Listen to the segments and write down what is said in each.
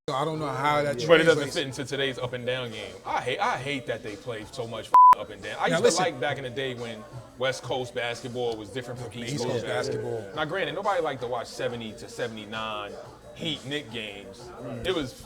I don't know how that But it doesn't translates. fit into today's up and down game. I hate that they play so much up and down. I used listen. to like back in the day when West Coast basketball was different from East Coast basketball. Now, granted, nobody liked to watch 70 to 79 Heat Knick games. It was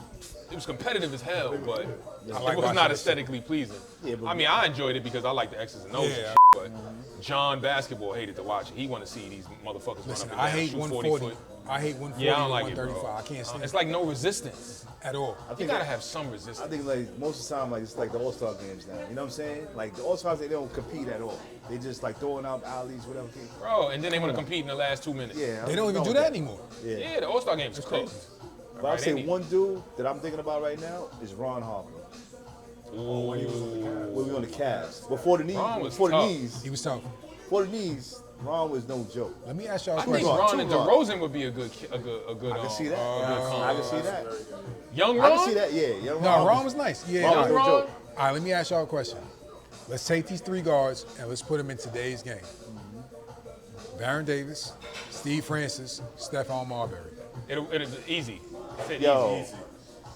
competitive as hell, but it was not aesthetically pleasing. Yeah, but I mean, I enjoyed it because I like the X's and O's and Yeah. shit, but John Basketball hated to watch it. He wanted to see these motherfuckers Listen, run up I and down, hate shoot 140. 40 foot. I hate 140 Yeah, I don't and like it, 135. bro. I can't stand It's it like no resistance. at all. You gotta have some resistance. I think like most of the time, like it's like the All-Star games now. You know what I'm saying? Like the All-Stars, they don't compete at all. They just like throwing out alleys, whatever. Bro, and then they want to compete in the last 2 minutes. Yeah, They don't even do that anymore. Yeah. Yeah, the All-Star games is cooked. But I'll say one dude that I'm thinking about right now is Ron Harper. Ooh. When we on the Cavs. Before the knees, Ron was before the tough. knees, He was tough. before the knees, Ron was no joke. Let me ask y'all a I think question. Ron and Too Ron. DeRozan would be a good. I can see that. I can see that. Young I Ron. can see that. Yeah, young No, Ron was nice. Yeah. Ron all was right. no Ron? joke. All right, let me ask y'all a question. Let's take these three guards and let's put them in today's game. Baron Davis, Steve Francis, Stephon Marbury. It'll easy. Fit Yo, easy.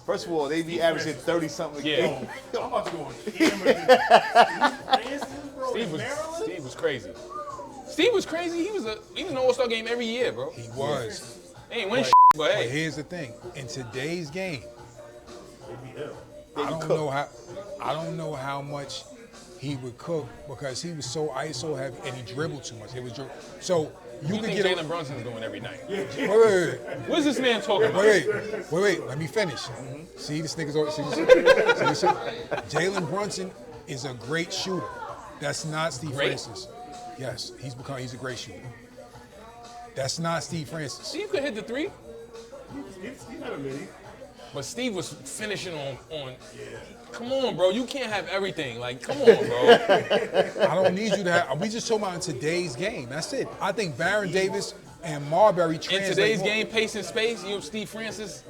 first of all, they be averaging 30-something a Yeah. game. I'm about to go on camera. Steve was crazy. Steve was crazy. He was an All-Star game every year, bro. He was. He ain't win shit, but But hey. here's the thing. In today's game, They I can don't cook. know how much he would cook because he was so ISO heavy and he dribbled too much. It was so you You could think get Jalen Brunson's doing every night? wait. What's this man talking about? Wait. Let me finish. See, this nigga's always. See this shit? Jalen Brunson is a great shooter. That's not Steve Great? Francis. Yes, he's a great shooter. That's not Steve Francis. Steve could hit the three, Steve had a mini. but Steve was finishing on. Come on, bro. You can't have everything. Like, come on, bro. I don't need you to have. We just talking about in today's game. That's it. I think Baron Davis and Marbury In translate today's more. game, pace and space, you have Steve Francis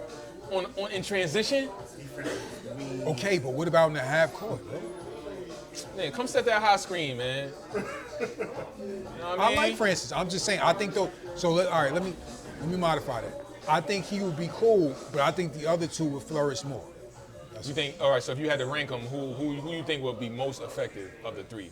on in transition. Okay, but what about in the half court? Bro? Man, come set that high screen, man. You know what I I mean? like Francis. I'm just saying. I think though. So all right, let me modify that. I think he would be cool, but I think the other two would flourish more. You think? All right. So if you had to rank them, who you think would be most effective of the three?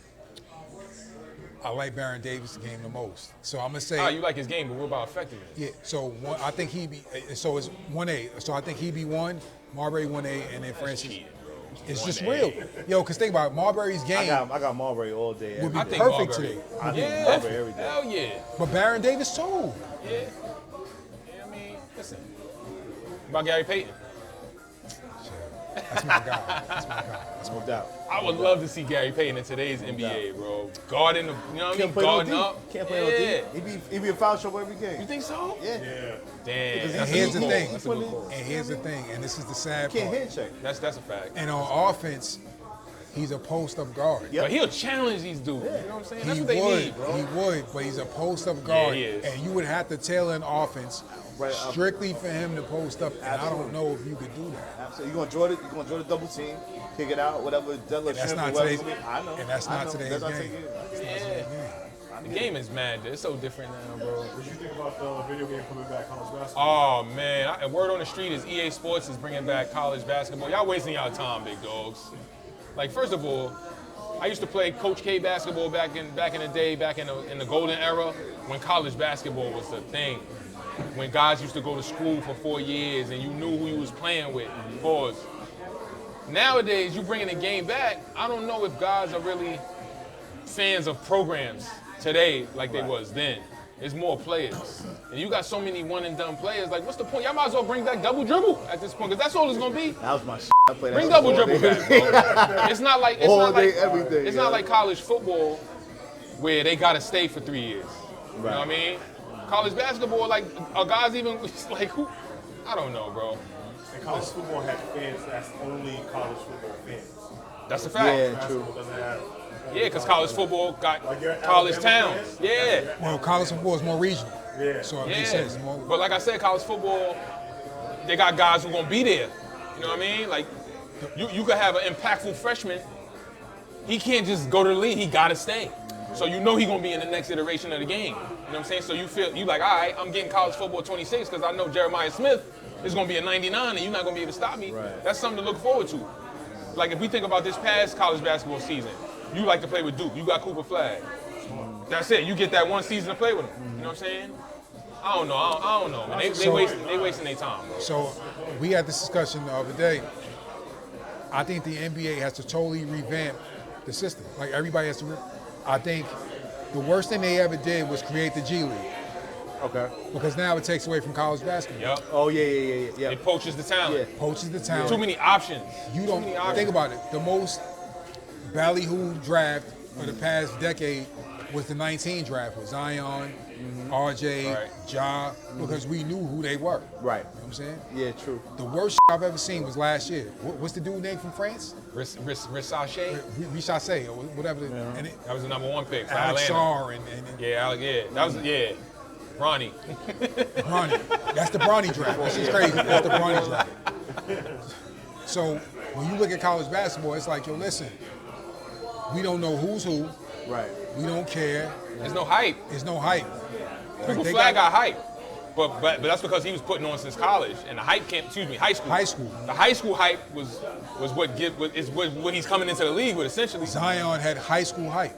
I like Baron Davis' game the most. So I'm gonna say. Ah, you like his game, but what about effectiveness? Yeah. So I think he'd be. So it's 1A. So I think he'd be 1, Marbury 1A, and then Francis. cheating, bro. It's just 1A. real, yo. Cause think about it, Marbury's game I got Marbury all day. would Every be day. I think perfect Marbury. today. I think Yeah. Marbury every day. Hell yeah. But Baron Davis too. Yeah. Yeah. I mean, listen. About Gary Payton. That's my guy. That's my guy. No doubt. I would love to see Gary Payton in today's NBA, bro. Guarding the, you know what I mean? Can't play no Guarding D. up. Can't play no D. He be a foul trouble every You game. think so? Yeah. Damn. And That's here's a the good thing. call. That's a good call. And here's the thing. And this is the sad Can't part. hand check. That's a fact. And on offense, he's a post-up guard. Yep. But he'll challenge these dudes. You know what I'm saying? That's He what they would, need, bro. he would, but he's a post-up guard, he is. and you would have to tailor an offense Right, strictly for him to post up. And I don't know if you could do that. So you're gonna draw the double team, kick it out, whatever. That's not today's. And that's not today's game. Yeah. The game is mad. It's so different now, bro. What do you think about the video game coming back, college basketball? Oh man, word on the street is EA Sports is bringing back college basketball. Y'all wasting y'all time, big dogs. Like first of all, I used to play Coach K basketball back in the day, back in the golden era when college basketball was the thing. When guys used to go to school for 4 years and you knew who you was playing with. Pause. Nowadays, you bringing the game back. I don't know if guys are really fans of programs today like they was then. There's more players. And you got so many one and done players. Like, what's the point? Y'all might as well bring back double dribble at this point, because that's all it's gonna be. That was my shit. I played that Bring shit double all dribble day. back, bro. It's not like All day, every day, It's yeah. not like college football where they gotta stay for 3 years. You know what I mean? College basketball, like, are guys even like who? I don't know, bro. And college football had fans that's only college football fans. That's a fact. Yeah, Basketball true. doesn't have. Yeah, because college football got Like your college Alabama towns. fans? Yeah. Well, college football is more regional. Yeah. So it Yeah. makes sense. More, But like I said, college football, they got guys who gonna be there. You know what I mean? Like, you could have an impactful freshman. He can't just go to the league. He gotta stay. So you know he's gonna be in the next iteration of the game. You know what I'm saying? So you like, all right, I'm getting college football 26 because I know Jeremiah Smith is gonna be a 99 and you're not gonna be able to stop me. Right. That's something to look forward to. Like if we think about this past college basketball season, you like to play with Duke. You got Cooper Flag. That's it. You get that one season to play with him. You know what I'm saying? I don't know. I don't know, man. They wasting their time, bro. So we had this discussion the other day. I think the NBA has to totally revamp the system. Like everybody has to. I think the worst thing they ever did was create the G League Okay. because now it takes away from college basketball. Yep. Oh yeah. It poaches the talent. Yeah. Poaches the talent. Too many options. You don't Too many options. think about it. The most ballyhoo draft of the past decade was the 19 draft with Zion, RJ, Right. Ja, because we knew who they were. Right. You know what I'm saying? Yeah, true. The worst I've ever seen was last year. What's the dude name from France? Risache. Richasse or whatever. And it, That was the number 1 pick for Alex Atlanta. Sarr and That was Ronnie. Bronny. That's the Bronny draft. This is crazy. That's the Bronny draft. So when you look at college basketball, it's like, yo, listen, we don't know who's who. Right. We don't care. There's no hype. There's no hype. Cooper They Flag got hype. But that's because he was putting on since college. And the hype came, high school. High school. The high school hype was what he's coming into the league with essentially. Zion had high school hype.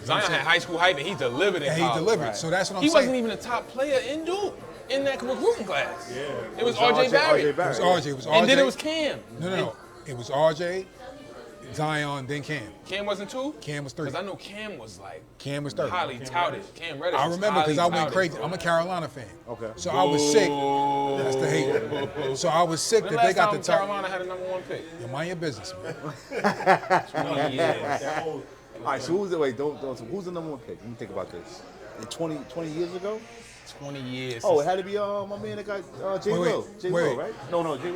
Zion had high school hype and he delivered in And college. he delivered. Right. So that's what I'm He saying. wasn't even a top player in Duke in that recruiting class. Yeah. It was RJ Barrett. It was RJ. It was RJ. And then it was Cam. No. It was RJ, Zion, then Cam. Cam wasn't 2? Cam was 3. Because I know Cam was like Cam was 3. highly touted. Cam Reddish I was remember because I highly went touted, crazy. bro. I'm a Carolina fan. Okay. So I was sick. Boo. That's the hate. So I was sick When that the they last got time the top. Carolina had a number 1 pick? You mind your business, man. 20 years. All right. So who's the who's the number 1 pick? Let me think about this. In 20 years ago? 20 years. Oh, it had to be my man that got J. Wait, Will. J. wait. Will, right? No, J.